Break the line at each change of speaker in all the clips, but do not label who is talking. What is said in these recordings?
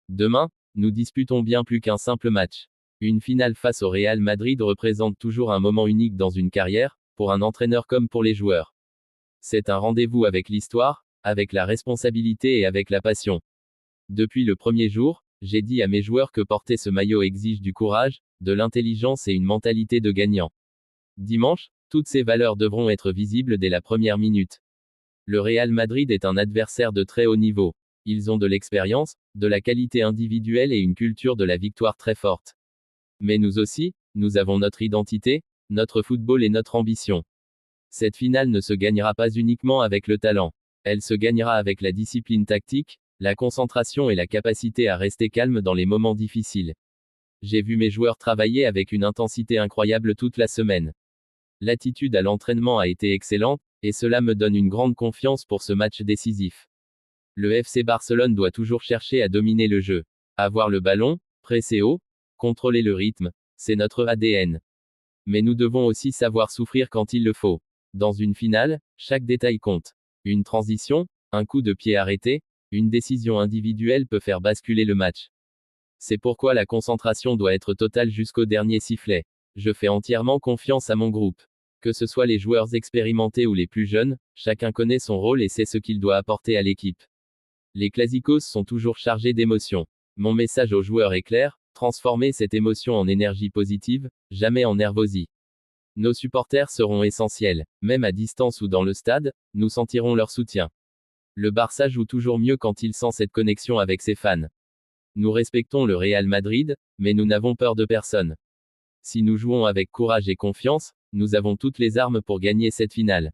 Demain, nous disputons bien plus qu'un simple match. Une finale face au Real Madrid représente toujours un moment unique dans une carrière, pour un entraîneur comme pour les joueurs. C'est un rendez-vous avec l'histoire, avec la responsabilité et avec la passion. Depuis le premier jour, j'ai dit à mes joueurs que porter ce maillot exige du courage, de l'intelligence et une mentalité de gagnant. Dimanche, toutes ces valeurs devront être visibles dès la première minute. Le Real Madrid est un adversaire de très haut niveau. Ils ont de l'expérience, de la qualité individuelle et une culture de la victoire très forte. Mais nous aussi, nous avons notre identité, notre football et notre ambition. Cette finale ne se gagnera pas uniquement avec le talent. Elle se gagnera avec la discipline tactique, la concentration et la capacité à rester calme dans les moments difficiles. J'ai vu mes joueurs travailler avec une intensité incroyable toute la semaine. L'attitude à l'entraînement a été excellente, et cela me donne une grande confiance pour ce match décisif. Le FC Barcelone doit toujours chercher à dominer le jeu. Avoir le ballon, presser haut, contrôler le rythme, c'est notre ADN. Mais nous devons aussi savoir souffrir quand il le faut. Dans une finale, chaque détail compte. Une transition, un coup de pied arrêté, une décision individuelle peut faire basculer le match. C'est pourquoi la concentration doit être totale jusqu'au dernier sifflet. Je fais entièrement confiance à mon groupe. Que ce soit les joueurs expérimentés ou les plus jeunes, chacun connaît son rôle et sait ce qu'il doit apporter à l'équipe. Les Clásicos sont toujours chargés d'émotions. Mon message aux joueurs est clair, transformer cette émotion en énergie positive, jamais en nervosie. Nos supporters seront essentiels. Même à distance ou dans le stade, nous sentirons leur soutien. Le Barça joue toujours mieux quand il sent cette connexion avec ses fans. Nous respectons le Real Madrid, mais nous n'avons peur de personne. Si nous jouons avec courage et confiance, nous avons toutes les armes pour gagner cette finale.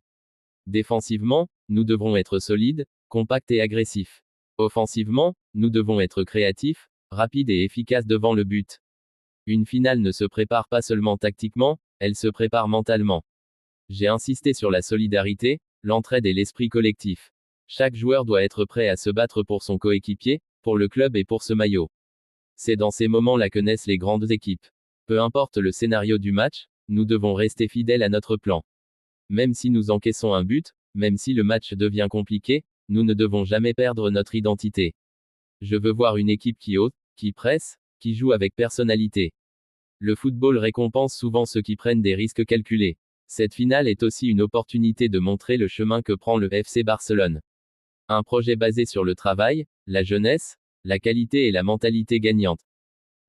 Défensivement, nous devrons être solides, compacts et agressifs. Offensivement, nous devons être créatifs, rapides et efficaces devant le but. Une finale ne se prépare pas seulement tactiquement, elle se prépare mentalement. J'ai insisté sur la solidarité, l'entraide et l'esprit collectif. Chaque joueur doit être prêt à se battre pour son coéquipier, pour le club et pour ce maillot. C'est dans ces moments-là que naissent les grandes équipes. Peu importe le scénario du match, nous devons rester fidèles à notre plan. Même si nous encaissons un but, même si le match devient compliqué, nous ne devons jamais perdre notre identité. Je veux voir une équipe qui ose, qui presse, qui joue avec personnalité. Le football récompense souvent ceux qui prennent des risques calculés. Cette finale est aussi une opportunité de montrer le chemin que prend le FC Barcelone. Un projet basé sur le travail, la jeunesse, la qualité et la mentalité gagnante.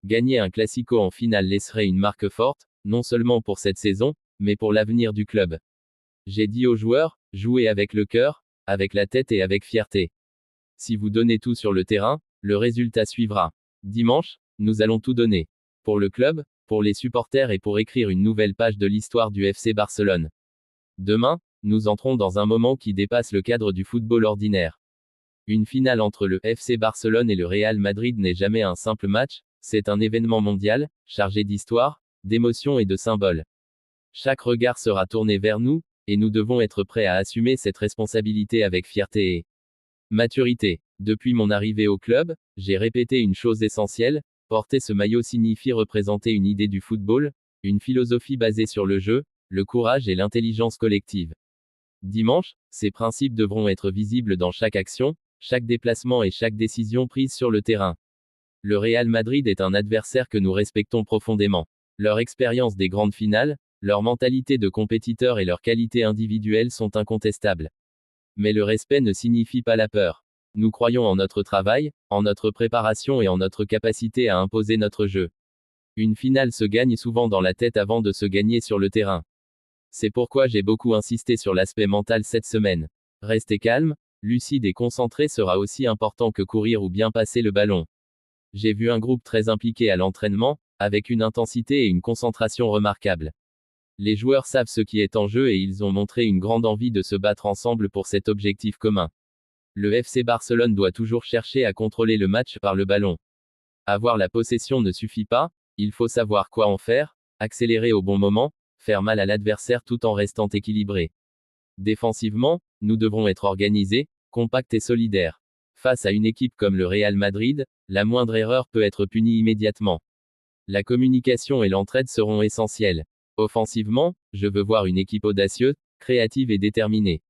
Gagner un Classico en finale laisserait une marque forte, non seulement pour cette saison, mais pour l'avenir du club. J'ai dit aux joueurs, jouez avec le cœur, avec la tête et avec fierté. Si vous donnez tout sur le terrain, le résultat suivra. Dimanche, nous allons tout donner. Pour le club, pour les supporters et pour écrire une nouvelle page de l'histoire du FC Barcelone. Demain, nous entrons dans un moment qui dépasse le cadre du football ordinaire. Une finale entre le FC Barcelone et le Real Madrid n'est jamais un simple match, c'est un événement mondial, chargé d'histoire, d'émotions et de symboles. Chaque regard sera tourné vers nous, et nous devons être prêts à assumer cette responsabilité avec fierté et maturité. Depuis mon arrivée au club, j'ai répété une chose essentielle, porter ce maillot signifie représenter une idée du football, une philosophie basée sur le jeu, le courage et l'intelligence collective. Dimanche, ces principes devront être visibles dans chaque action, chaque déplacement et chaque décision prise sur le terrain. Le Real Madrid est un adversaire que nous respectons profondément. Leur expérience des grandes finales, leur mentalité de compétiteur et leur qualité individuelle sont incontestables. Mais le respect ne signifie pas la peur. Nous croyons en notre travail, en notre préparation et en notre capacité à imposer notre jeu. Une finale se gagne souvent dans la tête avant de se gagner sur le terrain. C'est pourquoi j'ai beaucoup insisté sur l'aspect mental cette semaine. Rester calme, lucide et concentré sera aussi important que courir ou bien passer le ballon. J'ai vu un groupe très impliqué à l'entraînement, avec une intensité et une concentration remarquables. Les joueurs savent ce qui est en jeu et ils ont montré une grande envie de se battre ensemble pour cet objectif commun. Le FC Barcelone doit toujours chercher à contrôler le match par le ballon. Avoir la possession ne suffit pas, il faut savoir quoi en faire, accélérer au bon moment, faire mal à l'adversaire tout en restant équilibré. Défensivement, nous devrons être organisés, compacts et solidaires. Face à une équipe comme le Real Madrid, la moindre erreur peut être punie immédiatement. La communication et l'entraide seront essentielles. Offensivement, je veux voir une équipe audacieuse, créative et déterminée.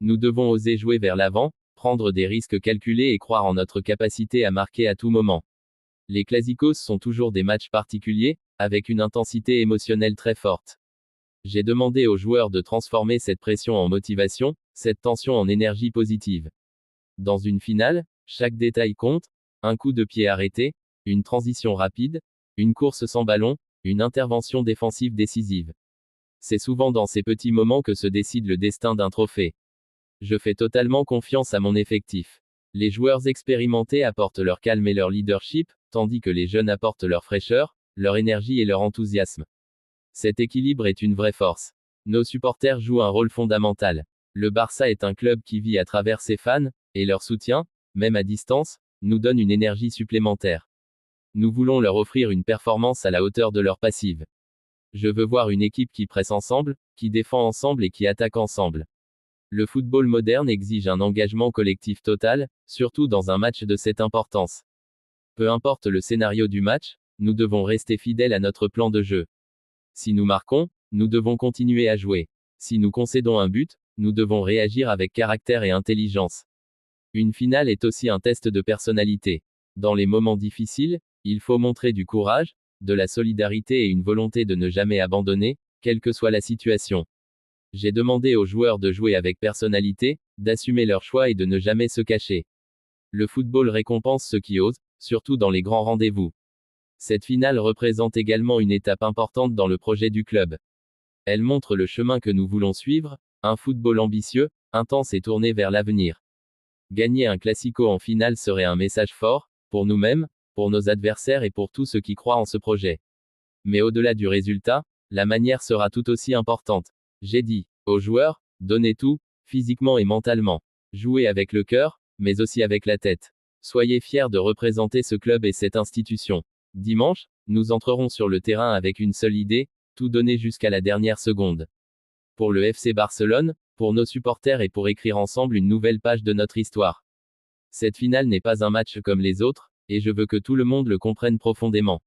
Nous devons oser jouer vers l'avant, prendre des risques calculés et croire en notre capacité à marquer à tout moment. Les Clásicos sont toujours des matchs particuliers, avec une intensité émotionnelle très forte. J'ai demandé aux joueurs de transformer cette pression en motivation, cette tension en énergie positive. Dans une finale, chaque détail compte, un coup de pied arrêté, une transition rapide, une course sans ballon, une intervention défensive décisive. C'est souvent dans ces petits moments que se décide le destin d'un trophée. Je fais totalement confiance à mon effectif. Les joueurs expérimentés apportent leur calme et leur leadership, tandis que les jeunes apportent leur fraîcheur, leur énergie et leur enthousiasme. Cet équilibre est une vraie force. Nos supporters jouent un rôle fondamental. Le Barça est un club qui vit à travers ses fans, et leur soutien, même à distance, nous donne une énergie supplémentaire. Nous voulons leur offrir une performance à la hauteur de leur passive. Je veux voir une équipe qui presse ensemble, qui défend ensemble et qui attaque ensemble. Le football moderne exige un engagement collectif total, surtout dans un match de cette importance. Peu importe le scénario du match, nous devons rester fidèles à notre plan de jeu. Si nous marquons, nous devons continuer à jouer. Si nous concédons un but, nous devons réagir avec caractère et intelligence. Une finale est aussi un test de personnalité. Dans les moments difficiles, il faut montrer du courage, de la solidarité et une volonté de ne jamais abandonner, quelle que soit la situation. J'ai demandé aux joueurs de jouer avec personnalité, d'assumer leurs choix et de ne jamais se cacher. Le football récompense ceux qui osent, surtout dans les grands rendez-vous. Cette finale représente également une étape importante dans le projet du club. Elle montre le chemin que nous voulons suivre, un football ambitieux, intense et tourné vers l'avenir. Gagner un classico en finale serait un message fort, pour nous-mêmes, pour nos adversaires et pour tous ceux qui croient en ce projet. Mais au-delà du résultat, la manière sera tout aussi importante. J'ai dit aux joueurs, donnez tout, physiquement et mentalement. Jouez avec le cœur, mais aussi avec la tête. Soyez fiers de représenter ce club et cette institution. Dimanche, nous entrerons sur le terrain avec une seule idée, tout donner jusqu'à la dernière seconde. Pour le FC Barcelone, pour nos supporters et pour écrire ensemble une nouvelle page de notre histoire. Cette finale n'est pas un match comme les autres, et je veux que tout le monde le comprenne profondément.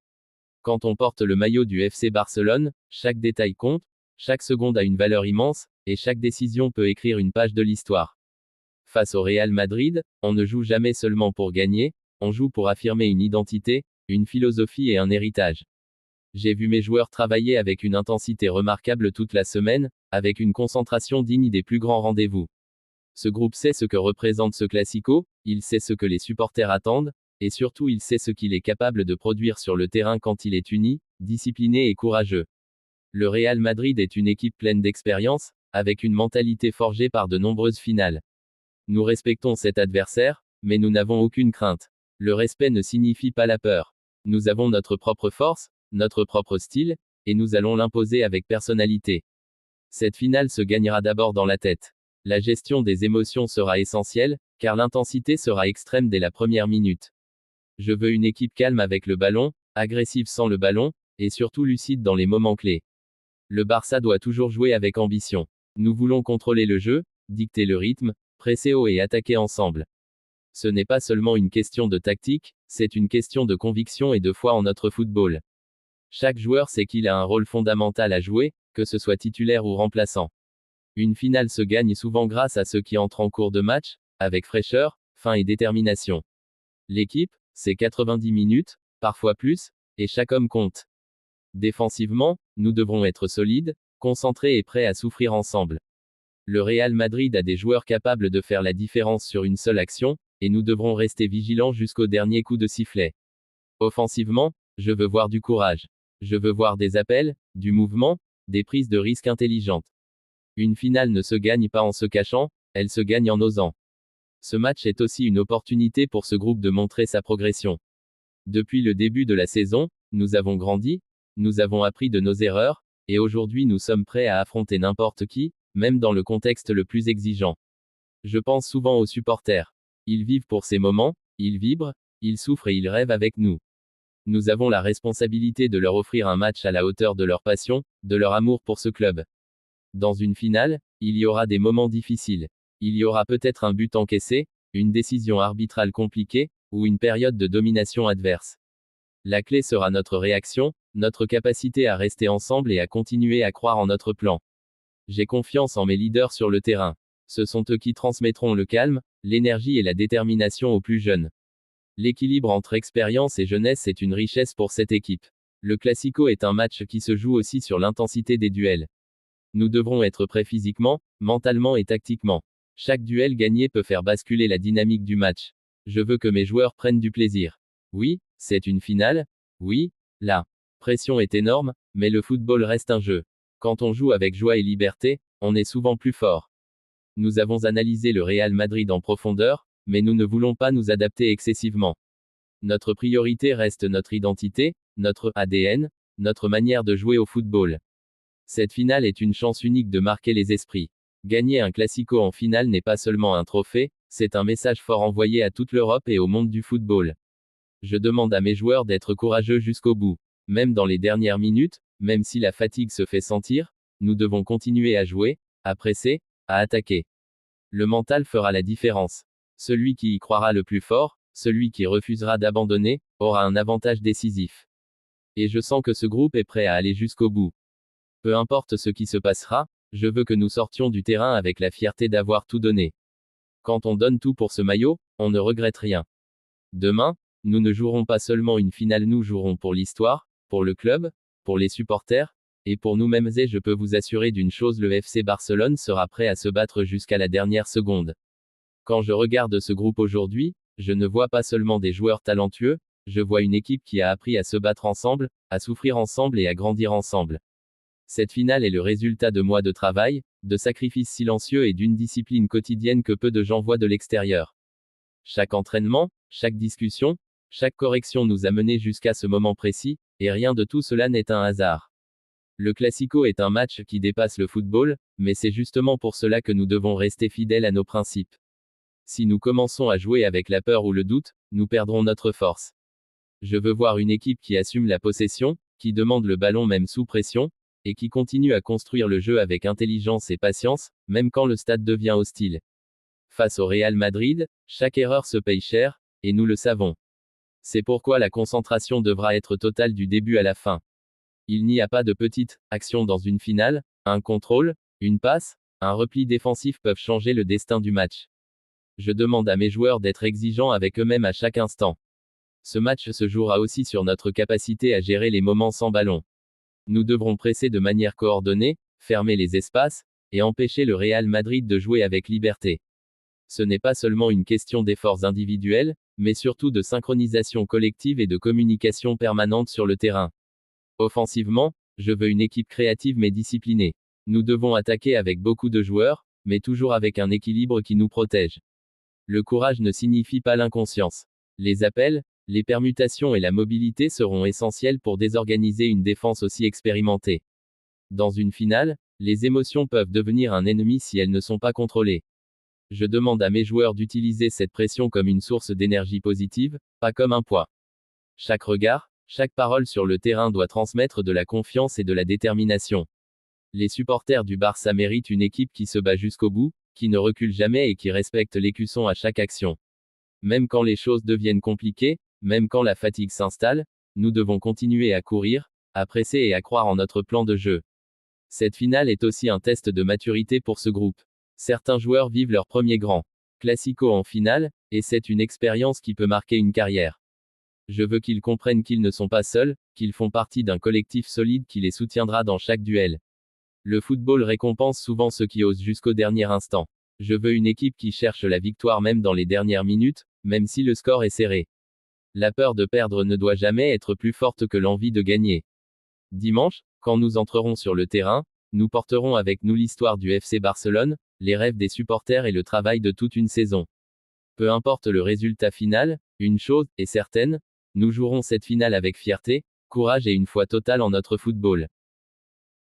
Quand on porte le maillot du FC Barcelone, chaque détail compte, chaque seconde a une valeur immense, et chaque décision peut écrire une page de l'histoire. Face au Real Madrid, on ne joue jamais seulement pour gagner, on joue pour affirmer une identité, une philosophie et un héritage. J'ai vu mes joueurs travailler avec une intensité remarquable toute la semaine, avec une concentration digne des plus grands rendez-vous. Ce groupe sait ce que représente ce classico, il sait ce que les supporters attendent, et surtout il sait ce qu'il est capable de produire sur le terrain quand il est uni, discipliné et courageux. Le Real Madrid est une équipe pleine d'expérience, avec une mentalité forgée par de nombreuses finales. Nous respectons cet adversaire, mais nous n'avons aucune crainte. Le respect ne signifie pas la peur. Nous avons notre propre force, notre propre style, et nous allons l'imposer avec personnalité. Cette finale se gagnera d'abord dans la tête. La gestion des émotions sera essentielle, car l'intensité sera extrême dès la première minute. Je veux une équipe calme avec le ballon, agressive sans le ballon, et surtout lucide dans les moments clés. Le Barça doit toujours jouer avec ambition. Nous voulons contrôler le jeu, dicter le rythme, presser haut et attaquer ensemble. Ce n'est pas seulement une question de tactique, c'est une question de conviction et de foi en notre football. Chaque joueur sait qu'il a un rôle fondamental à jouer, que ce soit titulaire ou remplaçant. Une finale se gagne souvent grâce à ceux qui entrent en cours de match, avec fraîcheur, faim et détermination. L'équipe, c'est 90 minutes, parfois plus, et chaque homme compte. Défensivement, nous devrons être solides, concentrés et prêts à souffrir ensemble. Le Real Madrid a des joueurs capables de faire la différence sur une seule action, et nous devrons rester vigilants jusqu'au dernier coup de sifflet. Offensivement, je veux voir du courage. Je veux voir des appels, du mouvement, des prises de risques intelligentes. Une finale ne se gagne pas en se cachant, elle se gagne en osant. Ce match est aussi une opportunité pour ce groupe de montrer sa progression. Depuis le début de la saison, nous avons grandi, nous avons appris de nos erreurs, et aujourd'hui nous sommes prêts à affronter n'importe qui, même dans le contexte le plus exigeant. Je pense souvent aux supporters. Ils vivent pour ces moments, ils vibrent, ils souffrent et ils rêvent avec nous. Nous avons la responsabilité de leur offrir un match à la hauteur de leur passion, de leur amour pour ce club. Dans une finale, il y aura des moments difficiles. Il y aura peut-être un but encaissé, une décision arbitrale compliquée, ou une période de domination adverse. La clé sera notre réaction, notre capacité à rester ensemble et à continuer à croire en notre plan. J'ai confiance en mes leaders sur le terrain. Ce sont eux qui transmettront le calme, l'énergie et la détermination aux plus jeunes. L'équilibre entre expérience et jeunesse est une richesse pour cette équipe. Le Classico est un match qui se joue aussi sur l'intensité des duels. Nous devrons être prêts physiquement, mentalement et tactiquement. Chaque duel gagné peut faire basculer la dynamique du match. Je veux que mes joueurs prennent du plaisir. Oui, c'est une finale. Oui, la pression est énorme, mais le football reste un jeu. Quand on joue avec joie et liberté, on est souvent plus fort. Nous avons analysé le Real Madrid en profondeur, mais nous ne voulons pas nous adapter excessivement. Notre priorité reste notre identité, notre ADN, notre manière de jouer au football. Cette finale est une chance unique de marquer les esprits. Gagner un Classico en finale n'est pas seulement un trophée, c'est un message fort envoyé à toute l'Europe et au monde du football. Je demande à mes joueurs d'être courageux jusqu'au bout. Même dans les dernières minutes, même si la fatigue se fait sentir, nous devons continuer à jouer, à presser, à attaquer. Le mental fera la différence. Celui qui y croira le plus fort, celui qui refusera d'abandonner, aura un avantage décisif. Et je sens que ce groupe est prêt à aller jusqu'au bout. Peu importe ce qui se passera, je veux que nous sortions du terrain avec la fierté d'avoir tout donné. Quand on donne tout pour ce maillot, on ne regrette rien. Demain, nous ne jouerons pas seulement une finale, nous jouerons pour l'histoire, pour le club, pour les supporters, et pour nous-mêmes, et je peux vous assurer d'une chose, le FC Barcelone sera prêt à se battre jusqu'à la dernière seconde. Quand je regarde ce groupe aujourd'hui, je ne vois pas seulement des joueurs talentueux, je vois une équipe qui a appris à se battre ensemble, à souffrir ensemble et à grandir ensemble. Cette finale est le résultat de mois de travail, de sacrifices silencieux et d'une discipline quotidienne que peu de gens voient de l'extérieur. Chaque entraînement, chaque discussion, chaque correction nous a menés jusqu'à ce moment précis, et rien de tout cela n'est un hasard. Le Classico est un match qui dépasse le football, mais c'est justement pour cela que nous devons rester fidèles à nos principes. Si nous commençons à jouer avec la peur ou le doute, nous perdrons notre force. Je veux voir une équipe qui assume la possession, qui demande le ballon même sous pression, et qui continue à construire le jeu avec intelligence et patience, même quand le stade devient hostile. Face au Real Madrid, chaque erreur se paye cher, et nous le savons. C'est pourquoi la concentration devra être totale du début à la fin. Il n'y a pas de petite action dans une finale, un contrôle, une passe, un repli défensif peuvent changer le destin du match. Je demande à mes joueurs d'être exigeants avec eux-mêmes à chaque instant. Ce match se jouera aussi sur notre capacité à gérer les moments sans ballon. Nous devrons presser de manière coordonnée, fermer les espaces, et empêcher le Real Madrid de jouer avec liberté. Ce n'est pas seulement une question d'efforts individuels, mais surtout de synchronisation collective et de communication permanente sur le terrain. Offensivement, je veux une équipe créative mais disciplinée. Nous devons attaquer avec beaucoup de joueurs, mais toujours avec un équilibre qui nous protège. Le courage ne signifie pas l'inconscience. Les appels, les permutations et la mobilité seront essentiels pour désorganiser une défense aussi expérimentée. Dans une finale, les émotions peuvent devenir un ennemi si elles ne sont pas contrôlées. Je demande à mes joueurs d'utiliser cette pression comme une source d'énergie positive, pas comme un poids. Chaque regard, chaque parole sur le terrain doit transmettre de la confiance et de la détermination. Les supporters du Barça méritent une équipe qui se bat jusqu'au bout, qui ne recule jamais et qui respecte l'écusson à chaque action. Même quand les choses deviennent compliquées, même quand la fatigue s'installe, nous devons continuer à courir, à presser et à croire en notre plan de jeu. Cette finale est aussi un test de maturité pour ce groupe. Certains joueurs vivent leur premier grand Classico en finale, et c'est une expérience qui peut marquer une carrière. Je veux qu'ils comprennent qu'ils ne sont pas seuls, qu'ils font partie d'un collectif solide qui les soutiendra dans chaque duel. Le football récompense souvent ceux qui osent jusqu'au dernier instant. Je veux une équipe qui cherche la victoire même dans les dernières minutes, même si le score est serré. La peur de perdre ne doit jamais être plus forte que l'envie de gagner. Dimanche, quand nous entrerons sur le terrain, nous porterons avec nous l'histoire du FC Barcelone, les rêves des supporters et le travail de toute une saison. Peu importe le résultat final, une chose est certaine, nous jouerons cette finale avec fierté, courage et une foi totale en notre football.